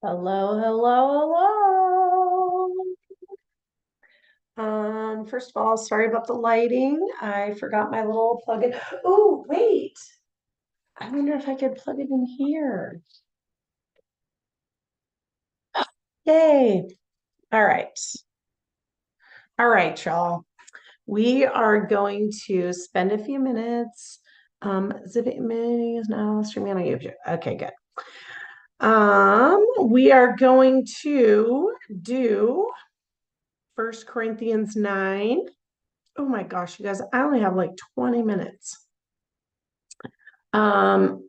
Hello, hello, hello. First of all, sorry about the lighting. I forgot my little plug-in. Oh, wait. I wonder if I could plug it in here. Yay. All right. All right, y'all. We are going to spend a few minutes. Zip meeting is now streaming on YouTube. Okay, good. We are going to do First Corinthians 9. Oh my gosh, you guys, I only have like 20 minutes. And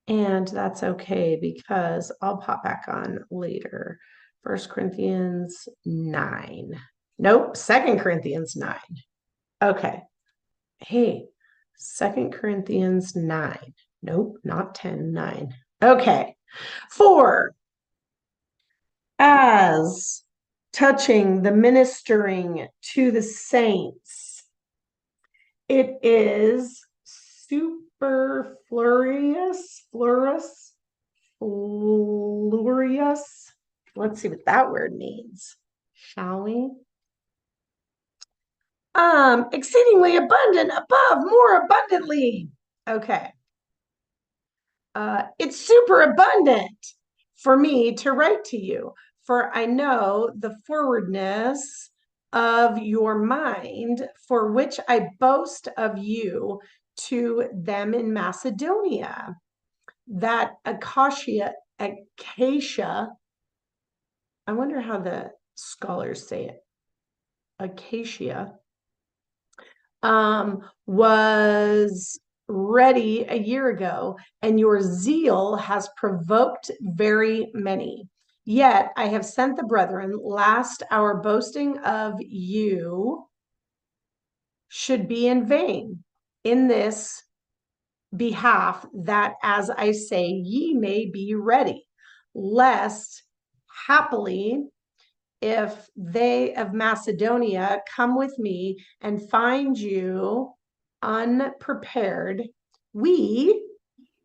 that's okay because I'll pop back on later. First Corinthians 9. Nope, Second Corinthians 9. Okay. Hey, Second Corinthians 9. Nope, not 10, 9. Okay. 4. As touching the ministering to the saints, it is superfluous, flurious. Let's see what that word means, shall we? Exceedingly abundant, above, more abundantly. Okay. It's super abundant for me to write to you, for I know the forwardness of your mind, for which I boast of you to them in Macedonia, that acacia, I wonder how the scholars say it, acacia, was ready a year ago, and your zeal has provoked very many. Yet I have sent the brethren, lest our boasting of you should be in vain in this behalf, that, as I say, ye may be ready, lest happily, if they of Macedonia come with me and find you unprepared,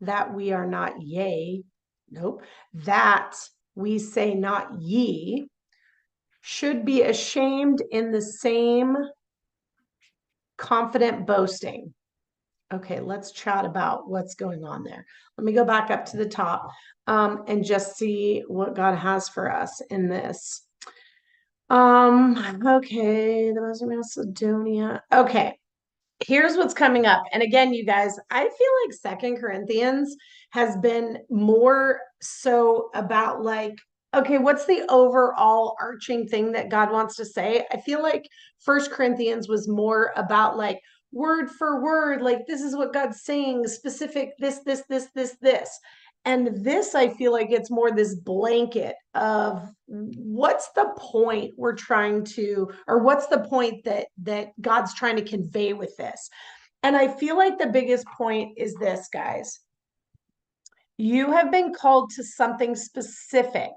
that we are not yea, nope, that we say not ye, should be ashamed in the same confident boasting. Okay, let's chat about what's going on there. Let me go back up to the top and just see what God has for us in this. Okay, the Western Macedonia. Okay, here's what's coming up. And again, you guys, I feel like Second Corinthians has been more so about like, okay, what's the overall arching thing that God wants to say? I feel like First Corinthians was more about like word for word, like this is what God's saying, specific, this. And this, I feel like it's more this blanket of what's the point we're trying to, or what's the point that God's trying to convey with this. And I feel like the biggest point is this, guys. You have been called to something specific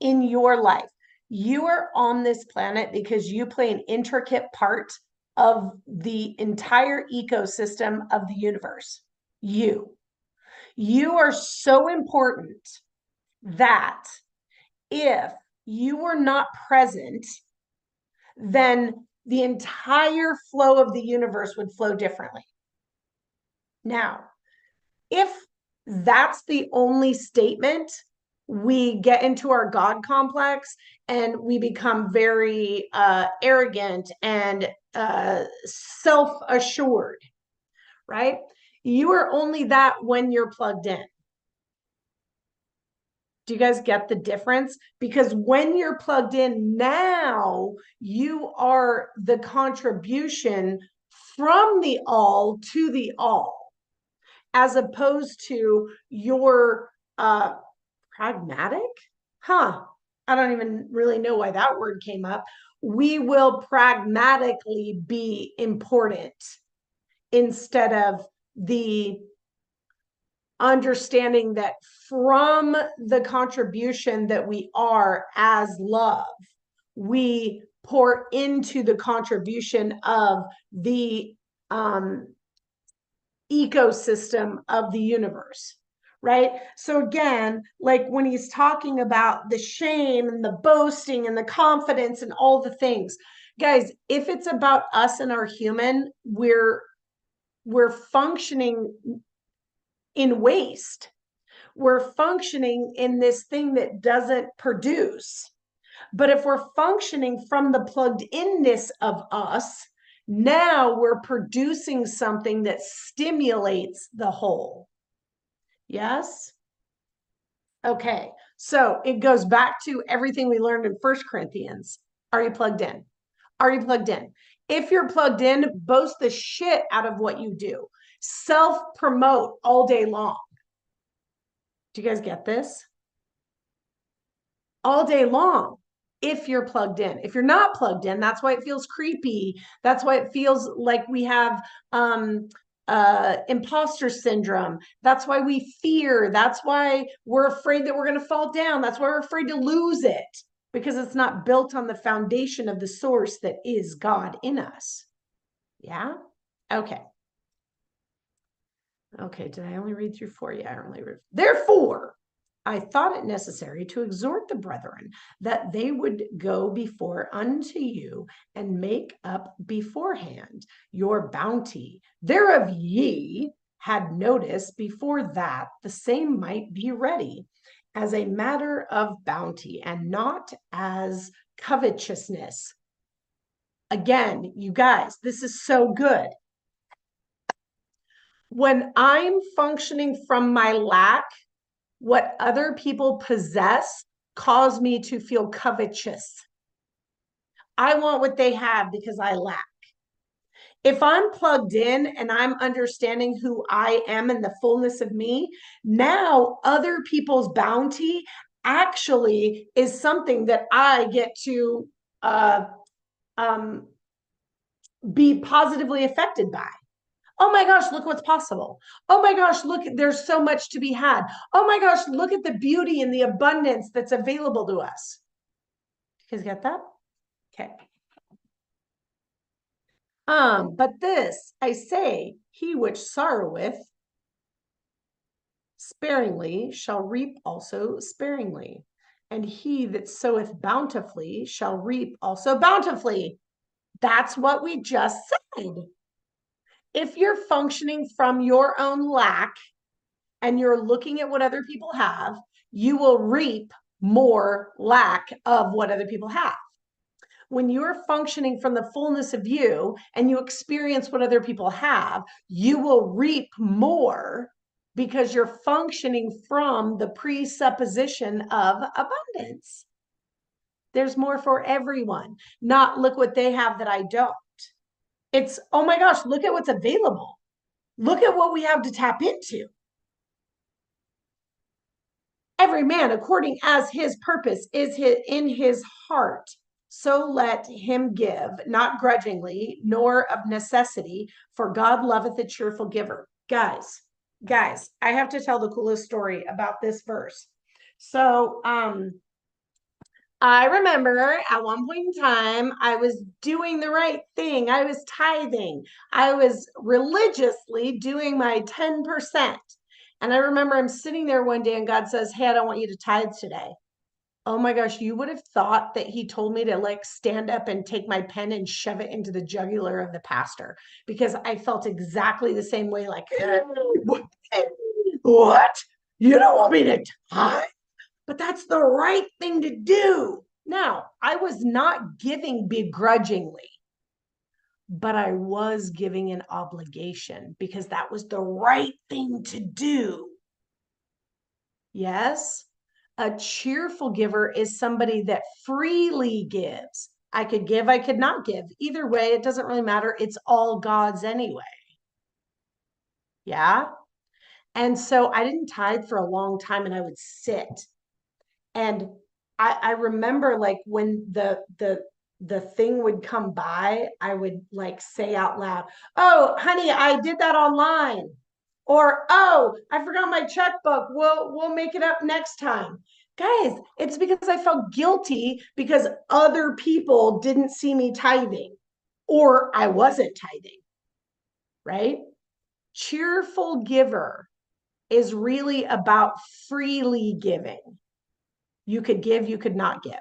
in your life. You are on this planet because you play an intricate part of the entire ecosystem of the universe. You are so important that if you were not present, then the entire flow of the universe would flow differently. Now, if that's the only statement, we get into our God complex and we become very arrogant and self-assured, right? You are only that when you're plugged in. Do you guys get the difference? Because when you're plugged in now, you are the contribution from the all to the all, as opposed to your pragmatic. I don't even really know why that word came up. We will pragmatically be important instead of the understanding that from the contribution that we are as love, we pour into the contribution of the ecosystem of the universe, right? So again, like when he's talking about the shame and the boasting and the confidence and all the things, guys, if it's about us and our human, we're functioning in waste. We're functioning in this thing that doesn't produce. But if we're functioning from the plugged inness of us, now we're producing something that stimulates the whole. Yes? Okay. So it goes back to everything we learned in First Corinthians. Are you plugged in? Are you plugged in? If you're plugged in, boast the shit out of what you do. Self promote all day long. Do you guys get this? All day long, if you're plugged in. If you're not plugged in, that's why it feels creepy. That's why it feels like we have imposter syndrome. That's why we fear. That's why we're afraid that we're going to fall down. That's why we're afraid to lose it, because it's not built on the foundation of the source that is God in us. Yeah? Okay. Okay, did I only read through 4? Yeah, I only read. Therefore, I thought it necessary to exhort the brethren that they would go before unto you and make up beforehand your bounty, thereof ye had notice before that the same might be ready, as a matter of bounty and not as covetousness. Again, you guys, this is so good. When I'm functioning from my lack, what other people possess cause me to feel covetous. I want what they have because I lack. If I'm plugged in and I'm understanding who I am and the fullness of me, now other people's bounty actually is something that I get to be positively affected by. Oh my gosh, look what's possible. Oh my gosh, look, there's so much to be had. Oh my gosh, look at the beauty and the abundance that's available to us. You guys get that? Okay. But this I say, he which sorroweth sparingly shall reap also sparingly, and he that soweth bountifully shall reap also bountifully. That's what we just said. If you're functioning from your own lack and you're looking at what other people have, you will reap more lack of what other people have. When you're functioning from the fullness of you and you experience what other people have, you will reap more because you're functioning from the presupposition of abundance. There's more for everyone. Not look what they have that I don't. It's, oh my gosh, look at what's available. Look at what we have to tap into. Every man according as his purpose is in his heart, so let him give, not grudgingly, nor of necessity, for God loveth a cheerful giver. Guys, I have to tell the coolest story about this verse. So, I remember at one point in time, I was doing the right thing. I was tithing. I was religiously doing my 10%. And I remember I'm sitting there one day and God says, hey, I don't want you to tithe today. Oh my gosh, you would have thought that he told me to like stand up and take my pen and shove it into the jugular of the pastor, because I felt exactly the same way, like, what? You don't want me to tithe? But that's the right thing to do. Now, I was not giving begrudgingly, but I was giving an obligation because that was the right thing to do. Yes? A cheerful giver is somebody that freely gives. I could give, I could not give. Either way, it doesn't really matter. It's all God's anyway. Yeah? And so I didn't tithe for a long time, and I would sit. And I remember like when the thing would come by, I would like say out loud, oh, honey, I did that online. Or, oh, I forgot my checkbook. We'll make it up next time. Guys, it's because I felt guilty because other people didn't see me tithing or I wasn't tithing, right? Cheerful giver is really about freely giving. You could give, you could not give,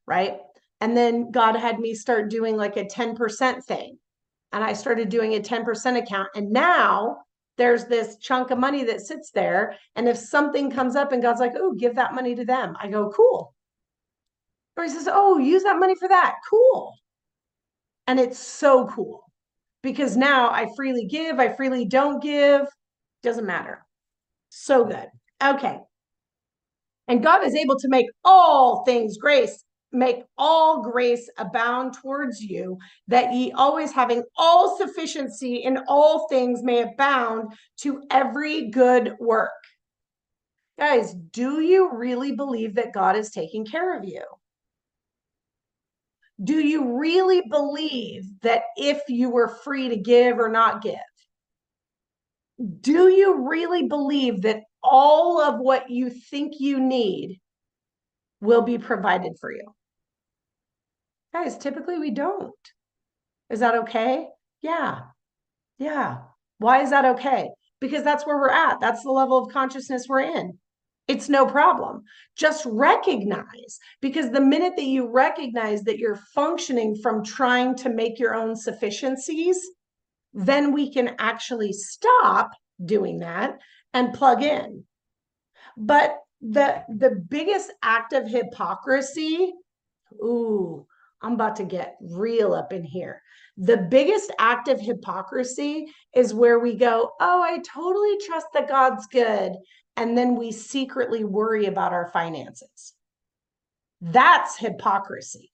right? And then God had me start doing like a 10% thing. And I started doing a 10% account. And now there's this chunk of money that sits there. And if something comes up and God's like, oh, give that money to them, I go, cool. Or he says, oh, use that money for that. Cool. And it's so cool because now I freely give, I freely don't give, doesn't matter. So good. Okay. And God is able to make all things grace, make all grace abound towards you, that ye always having all sufficiency in all things may abound to every good work. Guys, do you really believe that God is taking care of you? Do you really believe that if you were free to give or not give? Do you really believe that all of what you think you need will be provided for you? Guys, typically we don't. Is that okay? Yeah. Yeah. Why is that okay? Because that's where we're at. That's the level of consciousness we're in. It's no problem. Just recognize, because the minute that you recognize that you're functioning from trying to make your own sufficiencies, then we can actually stop doing that and plug in. But the biggest act of hypocrisy, ooh, I'm about to get real up in here. The biggest act of hypocrisy is where we go, oh, I totally trust that God's good. And then we secretly worry about our finances. That's hypocrisy.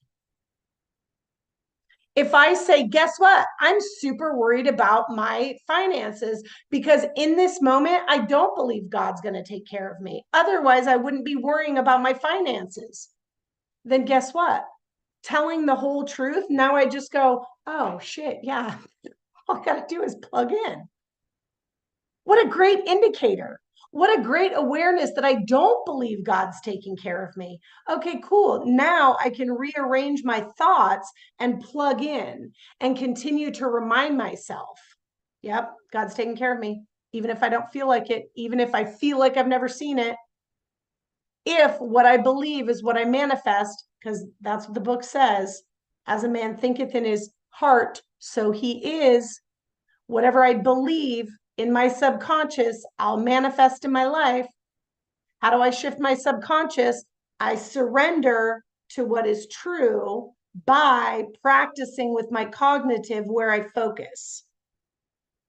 If I say, guess what? I'm super worried about my finances because in this moment, I don't believe God's going to take care of me. Otherwise, I wouldn't be worrying about my finances. Then guess what? Telling the whole truth, now I just go, oh shit, yeah. All I got to do is plug in. What a great indicator. What a great awareness that I don't believe God's taking care of me. Okay, cool. Now I can rearrange my thoughts and plug in and continue to remind myself, yep, God's taking care of me, even if I don't feel like it, even if I feel like I've never seen it. If what I believe is what I manifest, because that's what the book says, as a man thinketh in his heart, so he is. Whatever I believe in my subconscious, I'll manifest in my life. How do I shift my subconscious? I surrender to what is true by practicing with my cognitive where I focus.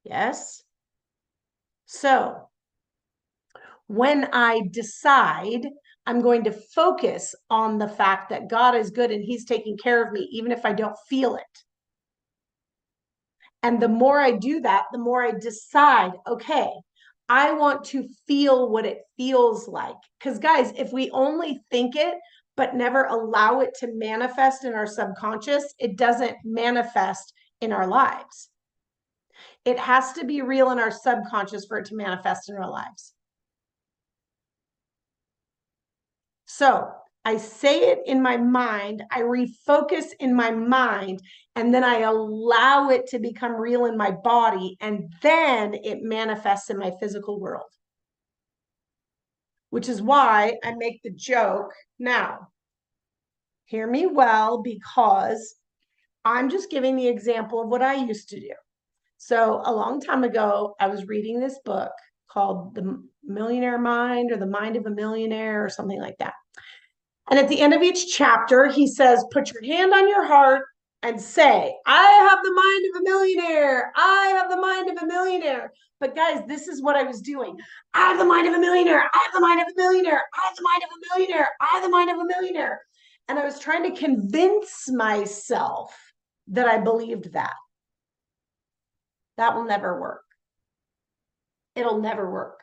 Yes? So when I decide I'm going to focus on the fact that God is good and he's taking care of me, even if I don't feel it. And the more I do that, the more I decide, okay, I want to feel what it feels like. Because, guys, if we only think it, but never allow it to manifest in our subconscious, it doesn't manifest in our lives. It has to be real in our subconscious for it to manifest in our lives. So I say it in my mind, I refocus in my mind, and then I allow it to become real in my body, and then it manifests in my physical world. Which is why I make the joke now. Hear me well, because I'm just giving the example of what I used to do. So a long time ago, I was reading this book called The Millionaire Mind or The Mind of a Millionaire or something like that. And at the end of each chapter, he says, put your hand on your heart and say, I have the mind of a millionaire. I have the mind of a millionaire. But guys, this is what I was doing. I have the mind of a millionaire. I have the mind of a millionaire. I have the mind of a millionaire. I have the mind of a millionaire. And I was trying to convince myself that I believed that. That will never work. It'll never work.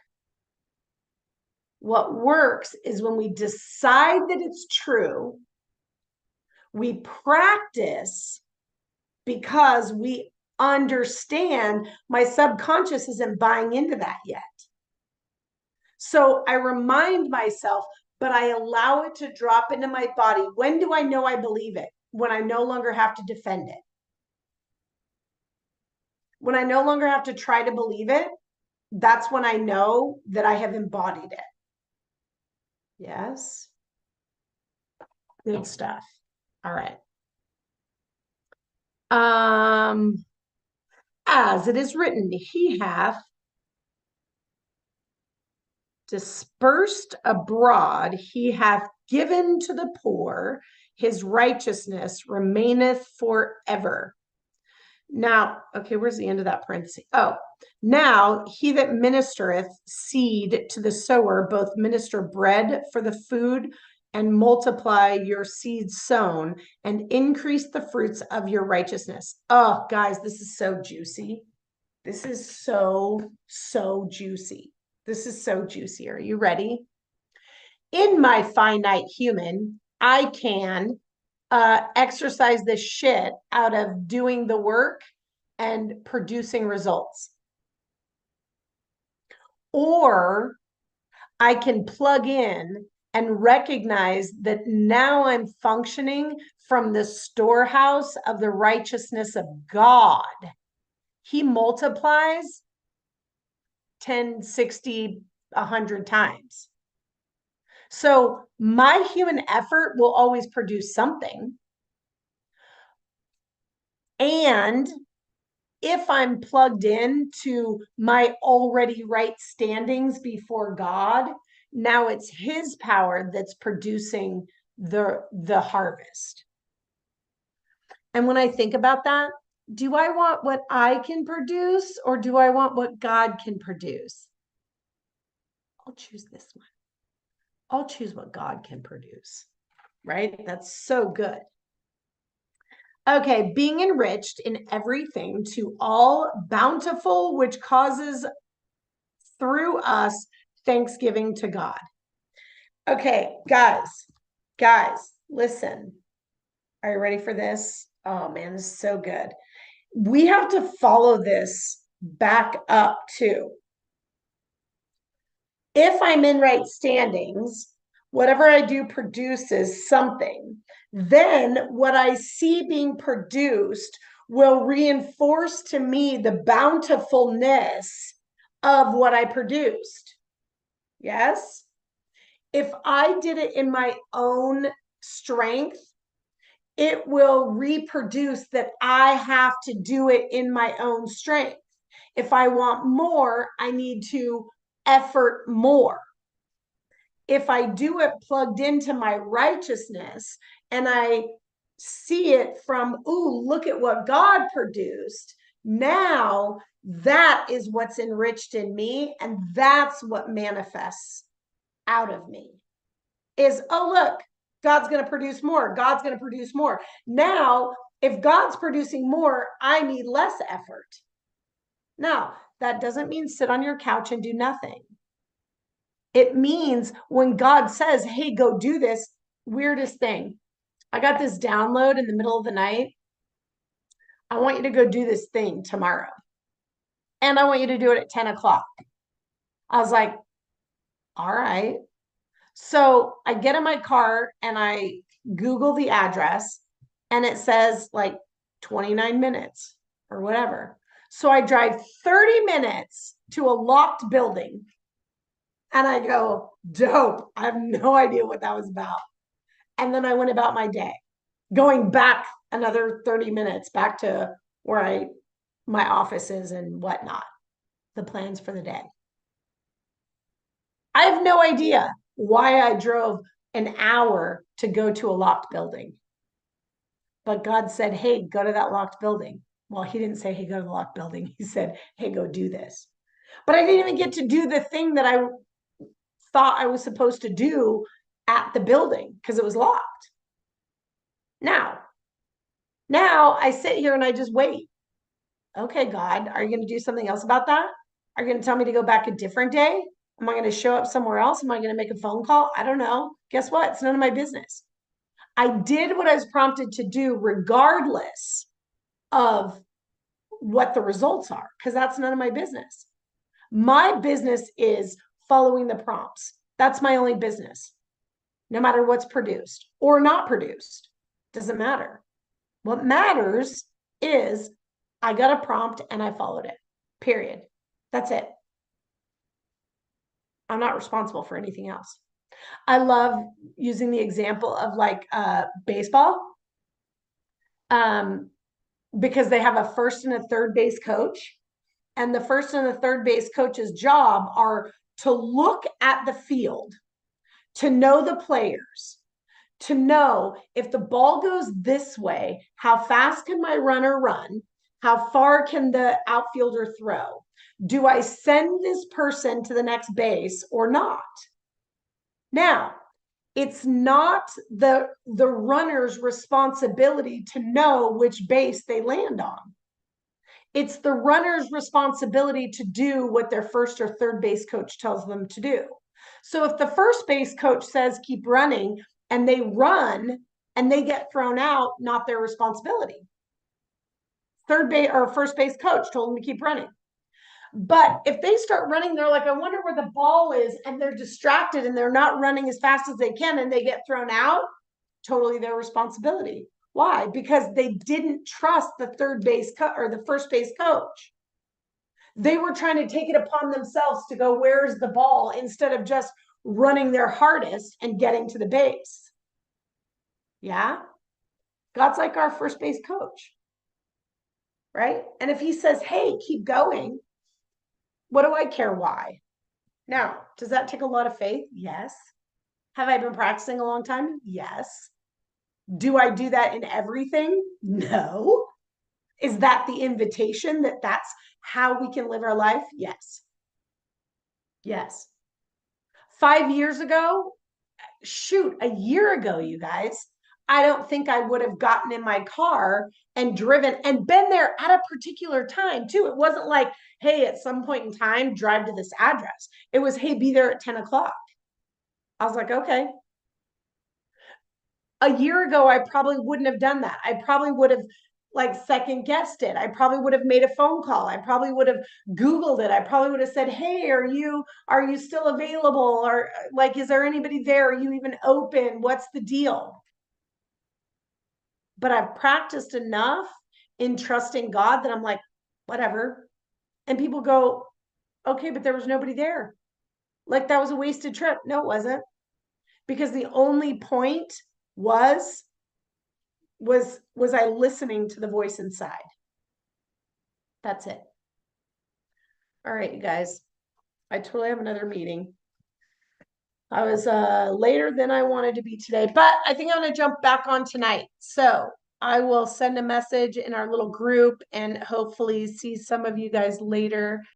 What works is when we decide that it's true, we practice because we understand my subconscious isn't buying into that yet. So I remind myself, but I allow it to drop into my body. When do I know I believe it? When I no longer have to defend it. When I no longer have to try to believe it, that's when I know that I have embodied it. Yes. Good stuff. All right. As it is written, he hath dispersed abroad, he hath given to the poor, his righteousness remaineth forever. Now, okay, where's the end of that parenthesis? Oh, now he that ministereth seed to the sower, both minister bread for the food and multiply your seed sown and increase the fruits of your righteousness. Oh, guys, this is so juicy. This is so juicy. This is so juicy. Are you ready? In my finite human, I can exercise the shit out of doing the work and producing results. Or I can plug in and recognize that now I'm functioning from the storehouse of the righteousness of God. He multiplies 10, 60, 100 times. So my human effort will always produce something. And if I'm plugged in to my already right standings before God, now it's his power that's producing the harvest. And when I think about that, do I want what I can produce or do I want what God can produce? I'll choose this one. I'll choose what God can produce, right? That's so good. Okay, being enriched in everything to all bountiful, which causes through us thanksgiving to God. Okay, guys, listen. Are you ready for this? Oh man, this is so good. We have to follow this back up too. If I'm in right standings, whatever I do produces something. Then what I see being produced will reinforce to me the bountifulness of what I produced. Yes? If I did it in my own strength, it will reproduce that I have to do it in my own strength. If I want more, I need to effort more. If I do it plugged into my righteousness and I see it from, ooh, look at what God produced, now that is what's enriched in me. And that's what manifests out of me is, oh, look, God's going to produce more. God's going to produce more. Now, if God's producing more, I need less effort. Now, that doesn't mean sit on your couch and do nothing. It means when God says, hey, go do this, weirdest thing. I got this download in the middle of the night. I want you to go do this thing tomorrow. And I want you to do it at 10 o'clock. I was like, all right. So I get in my car and I Google the address and it says like 29 minutes or whatever. So I drive 30 minutes to a locked building and I go, dope. I have no idea what that was about. And then I went about my day, going back another 30 minutes back to where my office is and whatnot, the plans for the day. I have no idea why I drove an hour to go to a locked building. But God said, hey, go to that locked building. Well, he didn't say, hey, go to the locked building. He said, hey, go do this. But I didn't even get to do the thing that I thought I was supposed to do at the building because it was locked. Now I sit here and I just wait. Okay, God, are you going to do something else about that? Are you going to tell me to go back a different day? Am I going to show up somewhere else? Am I going to make a phone call? I don't know. Guess what? It's none of my business. I did what I was prompted to do, regardless of what the results are, because that's none of my business. My business is following the prompts. That's my only business, no matter what's produced or not produced. Doesn't matter. What matters is I got a prompt and I followed it, period. That's it. I'm not responsible for anything else. I love using the example of like baseball, because they have a first and a third base coach, and the first and the third base coach's job are to look at the field, to know the players, to know if the ball goes this way, how fast can my runner run? How far can the outfielder throw? Do I send this person to the next base or not? Now, it's not the runner's responsibility to know which base they land on. It's the runner's responsibility to do what their first or third base coach tells them to do. So if the first base coach says keep running and they run and they get thrown out, not their responsibility. Third base or first base coach told them to keep running. But if they start running, they're like, I wonder where the ball is, and they're distracted and they're not running as fast as they can and they get thrown out, totally their responsibility. Why? Because they didn't trust the third base or the first base coach. They were trying to take it upon themselves to go, where's the ball, instead of just running their hardest and getting to the base. Yeah? God's like our first base coach, right? And if he says, hey, keep going, what do I care why? Now, does that take a lot of faith? Yes. Have I been practicing a long time? Yes. Do I do that in everything? No. Is that the invitation that that's how we can live our life? Yes. Yes. 5 years ago, shoot, a year ago, you guys, I don't think I would have gotten in my car and driven and been there at a particular time too. It wasn't like, hey, at some point in time, drive to this address. It was, hey, be there at 10 o'clock. I was like, okay. A year ago, I probably wouldn't have done that. I probably would have like second guessed it. I probably would have made a phone call. I probably would have Googled it. I probably would have said, hey, are you still available? Or like, is there anybody there? Are you even open? What's the deal? But I've practiced enough in trusting God that I'm like, whatever. And people go, okay, but there was nobody there. Like that was a wasted trip. No, it wasn't. Because the only point was I listening to the voice inside? That's it. All right, you guys. I totally have another meeting. I was later than I wanted to be today, but I think I'm going to jump back on tonight. So I will send a message in our little group and hopefully see some of you guys later.